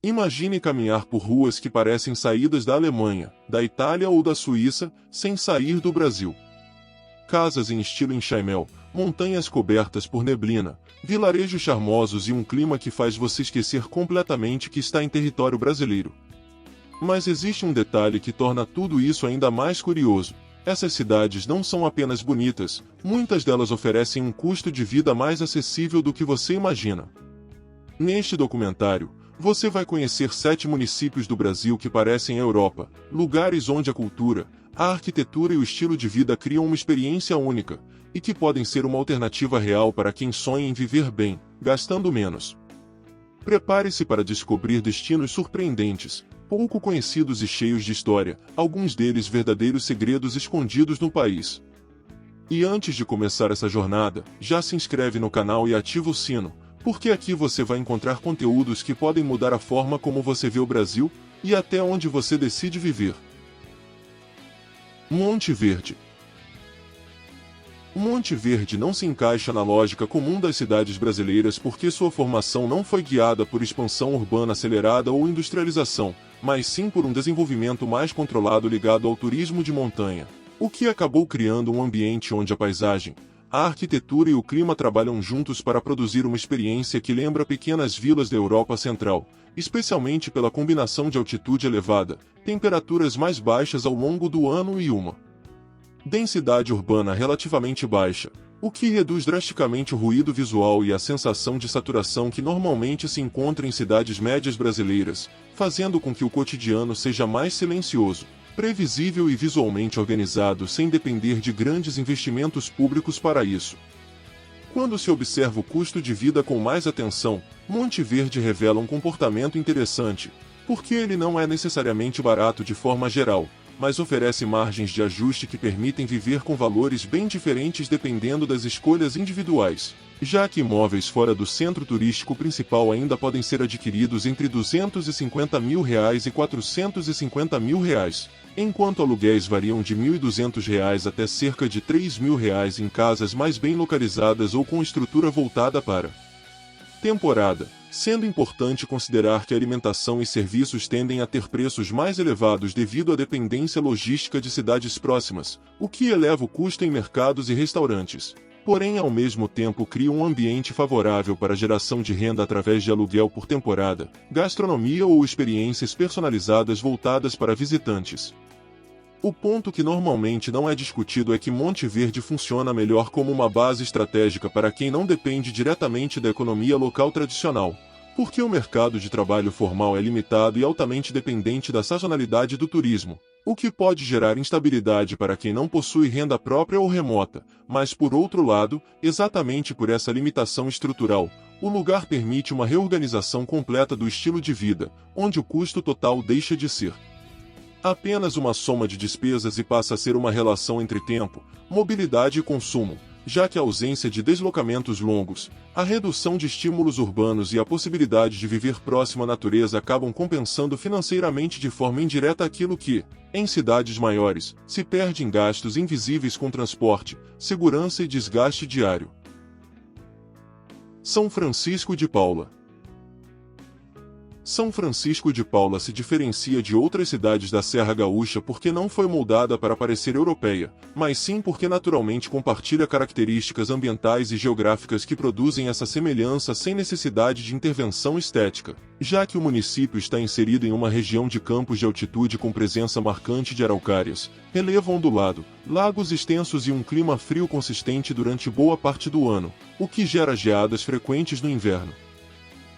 Imagine caminhar por ruas que parecem saídas da Alemanha, da Itália ou da Suíça, sem sair do Brasil. Casas em estilo enxaimel, montanhas cobertas por neblina, vilarejos charmosos e um clima que faz você esquecer completamente que está em território brasileiro. Mas existe um detalhe que torna tudo isso ainda mais curioso. Essas cidades não são apenas bonitas, muitas delas oferecem um custo de vida mais acessível do que você imagina. Neste documentário, você vai conhecer 7 municípios do Brasil que parecem a Europa, lugares onde a cultura, a arquitetura e o estilo de vida criam uma experiência única, e que podem ser uma alternativa real para quem sonha em viver bem, gastando menos. Prepare-se para descobrir destinos surpreendentes, pouco conhecidos e cheios de história, alguns deles verdadeiros segredos escondidos no país. E antes de começar essa jornada, já se inscreve no canal e ativa o sino, porque aqui você vai encontrar conteúdos que podem mudar a forma como você vê o Brasil e até onde você decide viver. Monte Verde. Monte Verde não se encaixa na lógica comum das cidades brasileiras porque sua formação não foi guiada por expansão urbana acelerada ou industrialização, mas sim por um desenvolvimento mais controlado ligado ao turismo de montanha, o que acabou criando um ambiente onde a paisagem, a arquitetura e o clima trabalham juntos para produzir uma experiência que lembra pequenas vilas da Europa Central, especialmente pela combinação de altitude elevada, temperaturas mais baixas ao longo do ano e uma densidade urbana relativamente baixa, o que reduz drasticamente o ruído visual e a sensação de saturação que normalmente se encontra em cidades médias brasileiras, fazendo com que o cotidiano seja mais silencioso, previsível e visualmente organizado sem depender de grandes investimentos públicos para isso. Quando se observa o custo de vida com mais atenção, Monte Verde revela um comportamento interessante, porque ele não é necessariamente barato de forma geral, mas oferece margens de ajuste que permitem viver com valores bem diferentes dependendo das escolhas individuais, já que imóveis fora do centro turístico principal ainda podem ser adquiridos entre R$250 mil e R$450 mil, enquanto aluguéis variam de R$1.200 até cerca de R$3.000 em casas mais bem localizadas ou com estrutura voltada para temporada, sendo importante considerar que alimentação e serviços tendem a ter preços mais elevados devido à dependência logística de cidades próximas, o que eleva o custo em mercados e restaurantes. Porém, ao mesmo tempo cria um ambiente favorável para a geração de renda através de aluguel por temporada, gastronomia ou experiências personalizadas voltadas para visitantes. O ponto que normalmente não é discutido é que Monte Verde funciona melhor como uma base estratégica para quem não depende diretamente da economia local tradicional, porque o mercado de trabalho formal é limitado e altamente dependente da sazonalidade do turismo, o que pode gerar instabilidade para quem não possui renda própria ou remota, mas por outro lado, exatamente por essa limitação estrutural, o lugar permite uma reorganização completa do estilo de vida, onde o custo total deixa de ser apenas uma soma de despesas e passa a ser uma relação entre tempo, mobilidade e consumo, já que a ausência de deslocamentos longos, a redução de estímulos urbanos e a possibilidade de viver próximo à natureza acabam compensando financeiramente de forma indireta aquilo que, em cidades maiores, se perde em gastos invisíveis com transporte, segurança e desgaste diário. São Francisco de Paula. São Francisco de Paula se diferencia de outras cidades da Serra Gaúcha porque não foi moldada para parecer europeia, mas sim porque naturalmente compartilha características ambientais e geográficas que produzem essa semelhança sem necessidade de intervenção estética, já que o município está inserido em uma região de campos de altitude com presença marcante de araucárias, relevo ondulado, lagos extensos e um clima frio consistente durante boa parte do ano, o que gera geadas frequentes no inverno.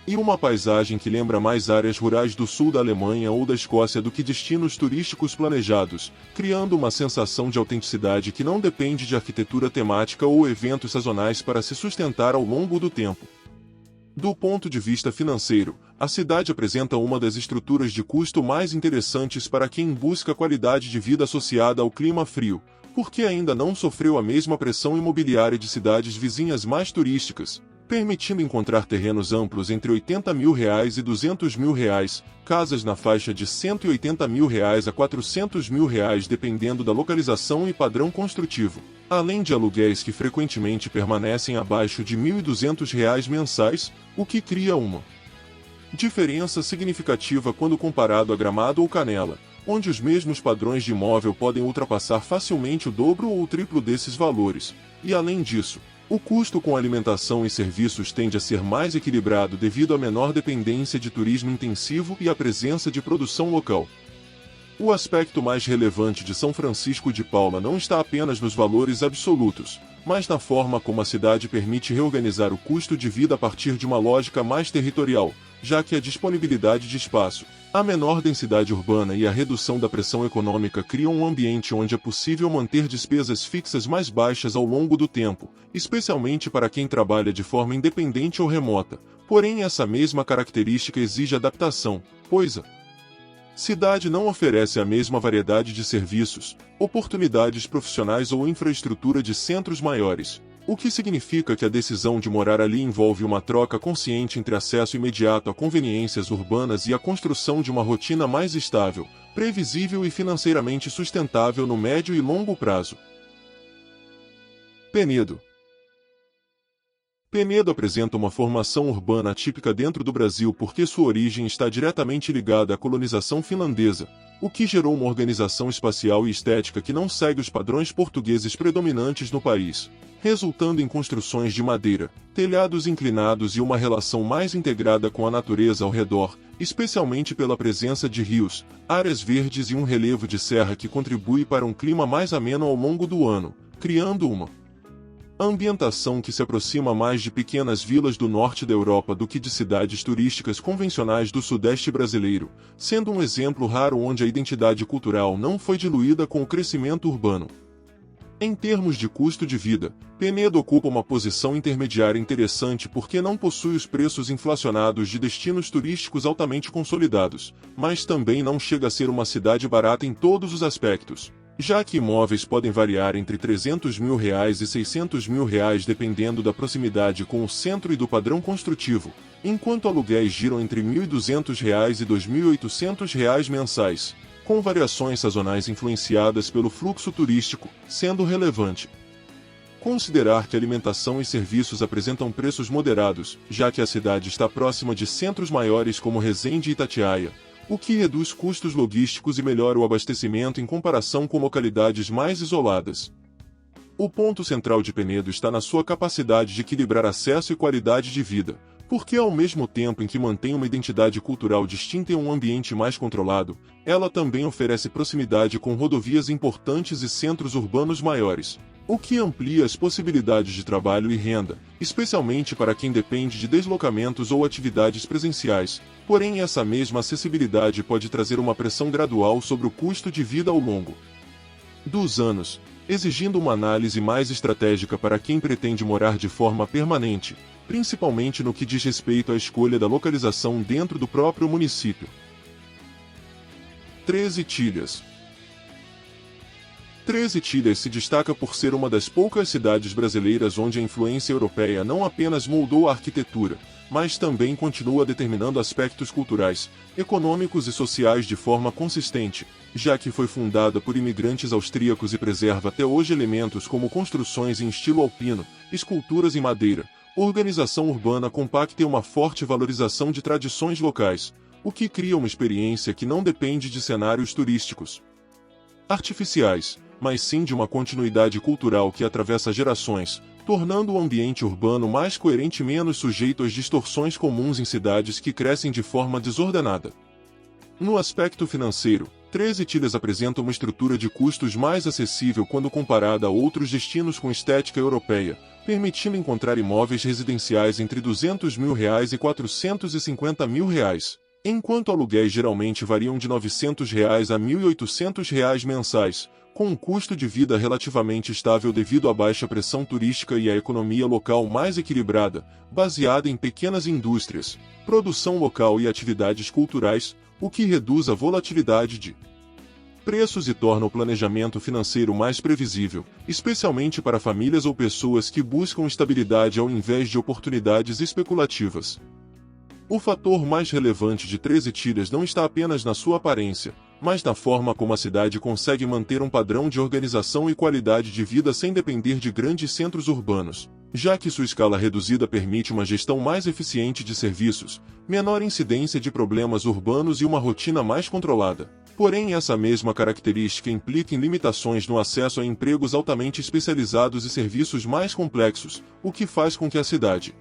E uma paisagem que lembra mais áreas rurais do sul da Alemanha ou da Escócia do que destinos turísticos planejados, criando uma sensação de autenticidade que não depende de arquitetura temática ou eventos sazonais para se sustentar ao longo do tempo. Do ponto de vista financeiro, a cidade apresenta uma das estruturas de custo mais interessantes para quem busca qualidade de vida associada ao clima frio, porque ainda não sofreu a mesma pressão imobiliária de cidades vizinhas mais turísticas, permitindo encontrar terrenos amplos entre R$80 mil e R$200 mil, casas na faixa de R$180 mil a R$400 mil dependendo da localização e padrão construtivo, além de aluguéis que frequentemente permanecem abaixo de R$1.200 mensais, o que cria uma Diferença significativa quando comparado a Gramado ou Canela, onde os mesmos padrões de imóvel podem ultrapassar facilmente o dobro ou o triplo desses valores, e além disso, o custo com alimentação e serviços tende a ser mais equilibrado devido à menor dependência de turismo intensivo e à presença de produção local. O aspecto mais relevante de São Francisco de Paula não está apenas nos valores absolutos, mas na forma como a cidade permite reorganizar o custo de vida a partir de uma lógica mais territorial, já que a disponibilidade de espaço, a menor densidade urbana e a redução da pressão econômica criam um ambiente onde é possível manter despesas fixas mais baixas ao longo do tempo, especialmente para quem trabalha de forma independente ou remota. Porém, essa mesma característica exige adaptação, pois a cidade não oferece a mesma variedade de serviços, oportunidades profissionais ou infraestrutura de centros maiores, o que significa que a decisão de morar ali envolve uma troca consciente entre acesso imediato a conveniências urbanas e a construção de uma rotina mais estável, previsível e financeiramente sustentável no médio e longo prazo. Penedo. Penedo apresenta uma formação urbana típica dentro do Brasil porque sua origem está diretamente ligada à colonização finlandesa, o que gerou uma organização espacial e estética que não segue os padrões portugueses predominantes no país, resultando em construções de madeira, telhados inclinados e uma relação mais integrada com a natureza ao redor, especialmente pela presença de rios, áreas verdes e um relevo de serra que contribui para um clima mais ameno ao longo do ano, criando uma ambientação que se aproxima mais de pequenas vilas do norte da Europa do que de cidades turísticas convencionais do sudeste brasileiro, sendo um exemplo raro onde a identidade cultural não foi diluída com o crescimento urbano. Em termos de custo de vida, Penedo ocupa uma posição intermediária interessante porque não possui os preços inflacionados de destinos turísticos altamente consolidados, mas também não chega a ser uma cidade barata em todos os aspectos, já que imóveis podem variar entre R$300 mil e R$600 mil dependendo da proximidade com o centro e do padrão construtivo, enquanto aluguéis giram entre R$1.200 e R$2.800 mensais, com variações sazonais influenciadas pelo fluxo turístico, sendo relevante considerar que alimentação e serviços apresentam preços moderados, já que a cidade está próxima de centros maiores como Resende e Itatiaia, o que reduz custos logísticos e melhora o abastecimento em comparação com localidades mais isoladas. O ponto central de Penedo está na sua capacidade de equilibrar acesso e qualidade de vida, porque ao mesmo tempo em que mantém uma identidade cultural distinta em um ambiente mais controlado, ela também oferece proximidade com rodovias importantes e centros urbanos maiores, o que amplia as possibilidades de trabalho e renda, especialmente para quem depende de deslocamentos ou atividades presenciais. Porém, essa mesma acessibilidade pode trazer uma pressão gradual sobre o custo de vida ao longo dos anos, exigindo uma análise mais estratégica para quem pretende morar de forma permanente, principalmente no que diz respeito à escolha da localização dentro do próprio município. 13 Tilhas. 13 Tilhas se destaca por ser uma das poucas cidades brasileiras onde a influência europeia não apenas moldou a arquitetura, mas também continua determinando aspectos culturais, econômicos e sociais de forma consistente, já que foi fundada por imigrantes austríacos e preserva até hoje elementos como construções em estilo alpino, esculturas em madeira, organização urbana compacta e uma forte valorização de tradições locais, o que cria uma experiência que não depende de cenários turísticos artificiais, mas sim de uma continuidade cultural que atravessa gerações, tornando o ambiente urbano mais coerente e menos sujeito às distorções comuns em cidades que crescem de forma desordenada. No aspecto financeiro, 13 Tilhas apresenta uma estrutura de custos mais acessível quando comparada a outros destinos com estética europeia, permitindo encontrar imóveis residenciais entre R$200 mil e R$450 mil, enquanto aluguéis geralmente variam de R$900 a R$1.800 mensais, com um custo de vida relativamente estável devido à baixa pressão turística e à economia local mais equilibrada, baseada em pequenas indústrias, produção local e atividades culturais, o que reduz a volatilidade de preços e torna o planejamento financeiro mais previsível, especialmente para famílias ou pessoas que buscam estabilidade ao invés de oportunidades especulativas. O fator mais relevante de 13 Tilhas não está apenas na sua aparência, mas na forma como a cidade consegue manter um padrão de organização e qualidade de vida sem depender de grandes centros urbanos, já que sua escala reduzida permite uma gestão mais eficiente de serviços, menor incidência de problemas urbanos e uma rotina mais controlada. Porém, essa mesma característica implica em limitações no acesso a empregos altamente especializados e serviços mais complexos, o que faz com que a cidade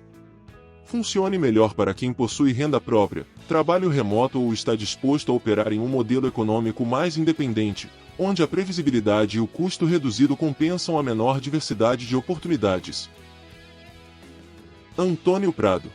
funcione melhor para quem possui renda própria, trabalho remoto ou está disposto a operar em um modelo econômico mais independente, onde a previsibilidade e o custo reduzido compensam a menor diversidade de oportunidades. Antônio Prado.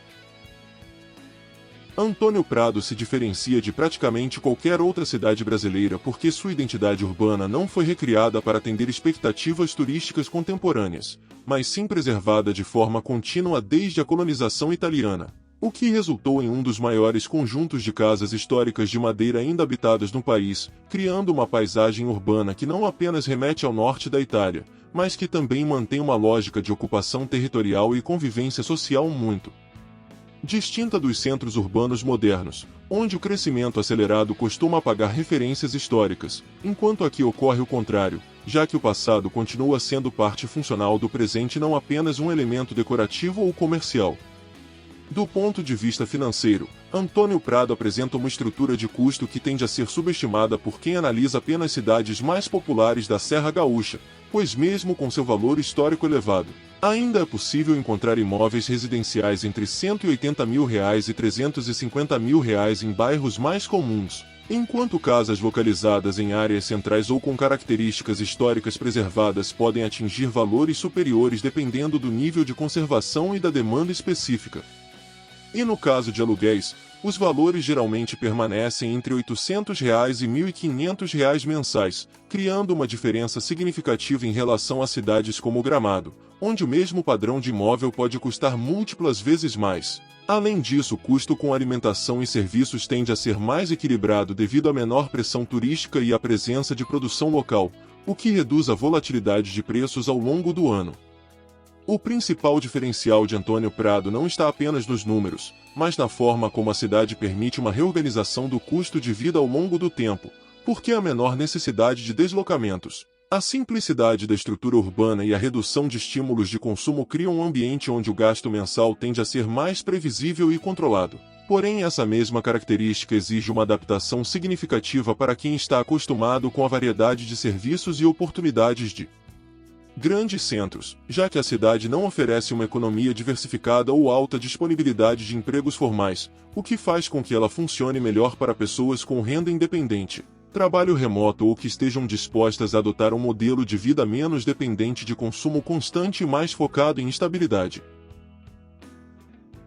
Antônio Prado se diferencia de praticamente qualquer outra cidade brasileira porque sua identidade urbana não foi recriada para atender expectativas turísticas contemporâneas, mas sim preservada de forma contínua desde a colonização italiana, o que resultou em um dos maiores conjuntos de casas históricas de madeira ainda habitadas no país, criando uma paisagem urbana que não apenas remete ao norte da Itália, mas que também mantém uma lógica de ocupação territorial e convivência social muito distinta dos centros urbanos modernos, onde o crescimento acelerado costuma apagar referências históricas, enquanto aqui ocorre o contrário, já que o passado continua sendo parte funcional do presente e não apenas um elemento decorativo ou comercial. Do ponto de vista financeiro, Antônio Prado apresenta uma estrutura de custo que tende a ser subestimada por quem analisa apenas cidades mais populares da Serra Gaúcha, pois mesmo com seu valor histórico elevado, ainda é possível encontrar imóveis residenciais entre R$ 180 mil e R$ 350 mil em bairros mais comuns, enquanto casas localizadas em áreas centrais ou com características históricas preservadas podem atingir valores superiores dependendo do nível de conservação e da demanda específica. E no caso de aluguéis, os valores geralmente permanecem entre R$ 800 e R$ 1.500 mensais, criando uma diferença significativa em relação a cidades como Gramado, onde o mesmo padrão de imóvel pode custar múltiplas vezes mais. Além disso, o custo com alimentação e serviços tende a ser mais equilibrado devido à menor pressão turística e à presença de produção local, o que reduz a volatilidade de preços ao longo do ano. O principal diferencial de Antônio Prado não está apenas nos números, mas na forma como a cidade permite uma reorganização do custo de vida ao longo do tempo, porque há menor necessidade de deslocamentos. A simplicidade da estrutura urbana e a redução de estímulos de consumo criam um ambiente onde o gasto mensal tende a ser mais previsível e controlado. Porém, essa mesma característica exige uma adaptação significativa para quem está acostumado com a variedade de serviços e oportunidades de grandes centros, já que a cidade não oferece uma economia diversificada ou alta disponibilidade de empregos formais, o que faz com que ela funcione melhor para pessoas com renda independente, trabalho remoto ou que estejam dispostas a adotar um modelo de vida menos dependente de consumo constante e mais focado em estabilidade.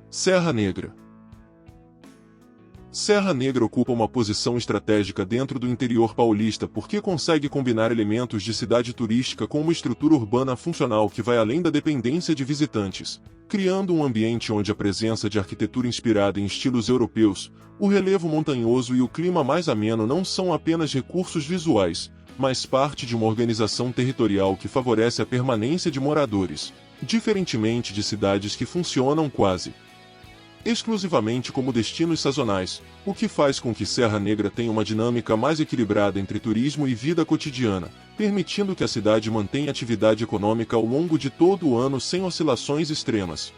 Serra Negra. Serra Negra ocupa uma posição estratégica dentro do interior paulista porque consegue combinar elementos de cidade turística com uma estrutura urbana funcional que vai além da dependência de visitantes, criando um ambiente onde a presença de arquitetura inspirada em estilos europeus, o relevo montanhoso e o clima mais ameno não são apenas recursos visuais, mas parte de uma organização territorial que favorece a permanência de moradores, diferentemente de cidades que funcionam quase exclusivamente como destinos sazonais, o que faz com que Serra Negra tenha uma dinâmica mais equilibrada entre turismo e vida cotidiana, permitindo que a cidade mantenha atividade econômica ao longo de todo o ano sem oscilações extremas.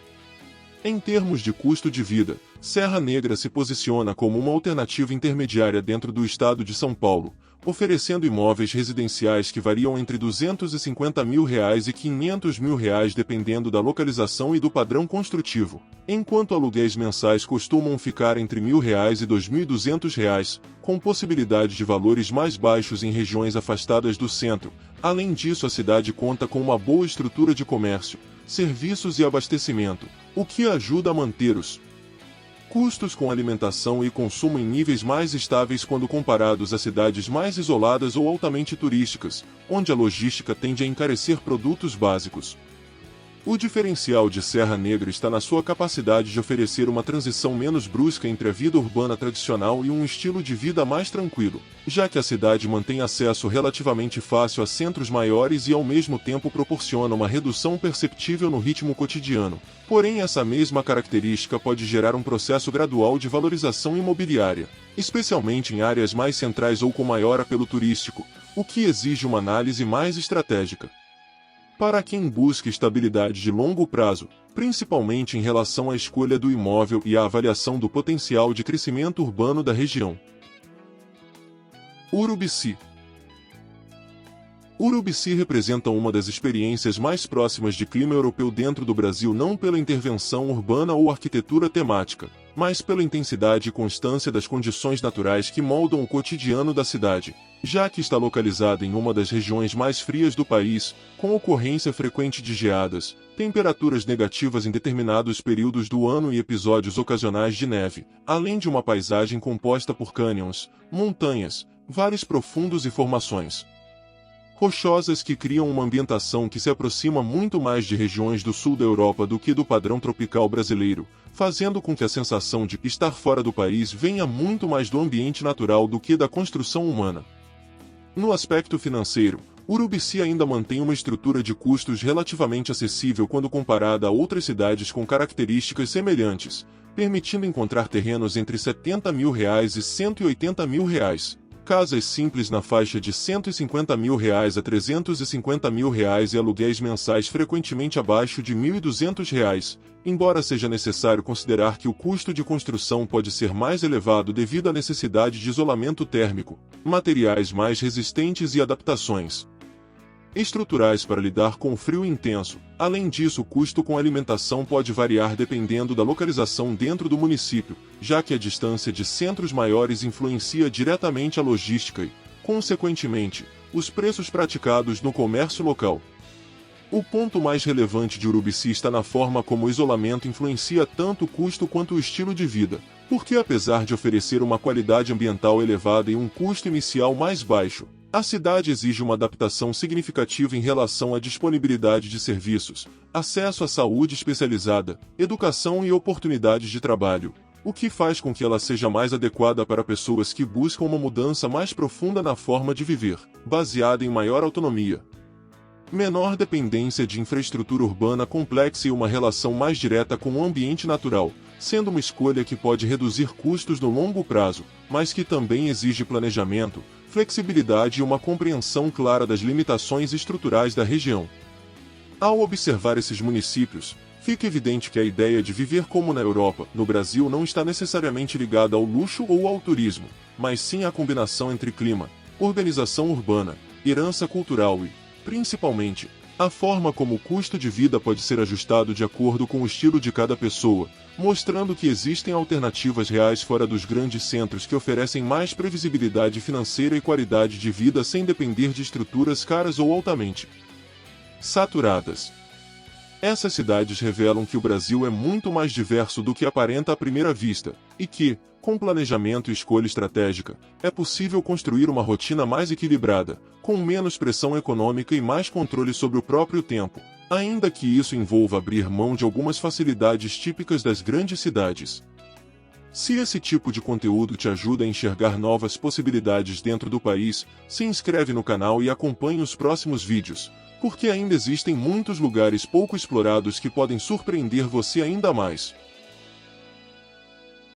Em termos de custo de vida, Serra Negra se posiciona como uma alternativa intermediária dentro do estado de São Paulo, oferecendo imóveis residenciais que variam entre R$ 250 mil e R$ 500 mil dependendo da localização e do padrão construtivo, enquanto aluguéis mensais costumam ficar entre R$ 1.000 e R$ 2.200, com possibilidade de valores mais baixos em regiões afastadas do centro. Além disso, a cidade conta com uma boa estrutura de comércio, serviços e abastecimento, o que ajuda a manter os custos com alimentação e consumo em níveis mais estáveis quando comparados a cidades mais isoladas ou altamente turísticas, onde a logística tende a encarecer produtos básicos. O diferencial de Serra Negra está na sua capacidade de oferecer uma transição menos brusca entre a vida urbana tradicional e um estilo de vida mais tranquilo, já que a cidade mantém acesso relativamente fácil a centros maiores e ao mesmo tempo proporciona uma redução perceptível no ritmo cotidiano. Porém, essa mesma característica pode gerar um processo gradual de valorização imobiliária, especialmente em áreas mais centrais ou com maior apelo turístico, o que exige uma análise mais estratégica. Para quem busca estabilidade de longo prazo, principalmente em relação à escolha do imóvel e à avaliação do potencial de crescimento urbano da região. Urubici. Urubici representa uma das experiências mais próximas de clima europeu dentro do Brasil, não pela intervenção urbana ou arquitetura temática, mas pela intensidade e constância das condições naturais que moldam o cotidiano da cidade, já que está localizada em uma das regiões mais frias do país, com ocorrência frequente de geadas, temperaturas negativas em determinados períodos do ano e episódios ocasionais de neve, além de uma paisagem composta por cânions, montanhas, vales profundos e formações rochosas que criam uma ambientação que se aproxima muito mais de regiões do sul da Europa do que do padrão tropical brasileiro, fazendo com que a sensação de estar fora do país venha muito mais do ambiente natural do que da construção humana. No aspecto financeiro, Urubici ainda mantém uma estrutura de custos relativamente acessível quando comparada a outras cidades com características semelhantes, permitindo encontrar terrenos entre R$70 mil e R$180 mil. Casas simples na faixa de R$150 mil a R$350 mil e aluguéis mensais frequentemente abaixo de R$1.200, embora seja necessário considerar que o custo de construção pode ser mais elevado devido à necessidade de isolamento térmico, materiais mais resistentes e adaptações estruturais para lidar com o frio intenso. Além disso, o custo com alimentação pode variar dependendo da localização dentro do município, já que a distância de centros maiores influencia diretamente a logística e, consequentemente, os preços praticados no comércio local. O ponto mais relevante de Urubici está na forma como o isolamento influencia tanto o custo quanto o estilo de vida, porque apesar de oferecer uma qualidade ambiental elevada e um custo inicial mais baixo, a cidade exige uma adaptação significativa em relação à disponibilidade de serviços, acesso à saúde especializada, educação e oportunidades de trabalho, o que faz com que ela seja mais adequada para pessoas que buscam uma mudança mais profunda na forma de viver, baseada em maior autonomia, menor dependência de infraestrutura urbana complexa e uma relação mais direta com o ambiente natural, sendo uma escolha que pode reduzir custos no longo prazo, mas que também exige planejamento, flexibilidade e uma compreensão clara das limitações estruturais da região. Ao observar esses municípios, fica evidente que a ideia de viver como na Europa, no Brasil, não está necessariamente ligada ao luxo ou ao turismo, mas sim à combinação entre clima, organização urbana, herança cultural e, principalmente, a forma como o custo de vida pode ser ajustado de acordo com o estilo de cada pessoa, mostrando que existem alternativas reais fora dos grandes centros que oferecem mais previsibilidade financeira e qualidade de vida sem depender de estruturas caras ou altamente saturadas. Essas cidades revelam que o Brasil é muito mais diverso do que aparenta à primeira vista, e que, com planejamento e escolha estratégica, é possível construir uma rotina mais equilibrada, com menos pressão econômica e mais controle sobre o próprio tempo, ainda que isso envolva abrir mão de algumas facilidades típicas das grandes cidades. Se esse tipo de conteúdo te ajuda a enxergar novas possibilidades dentro do país, se inscreve no canal e acompanhe os próximos vídeos, porque ainda existem muitos lugares pouco explorados que podem surpreender você ainda mais.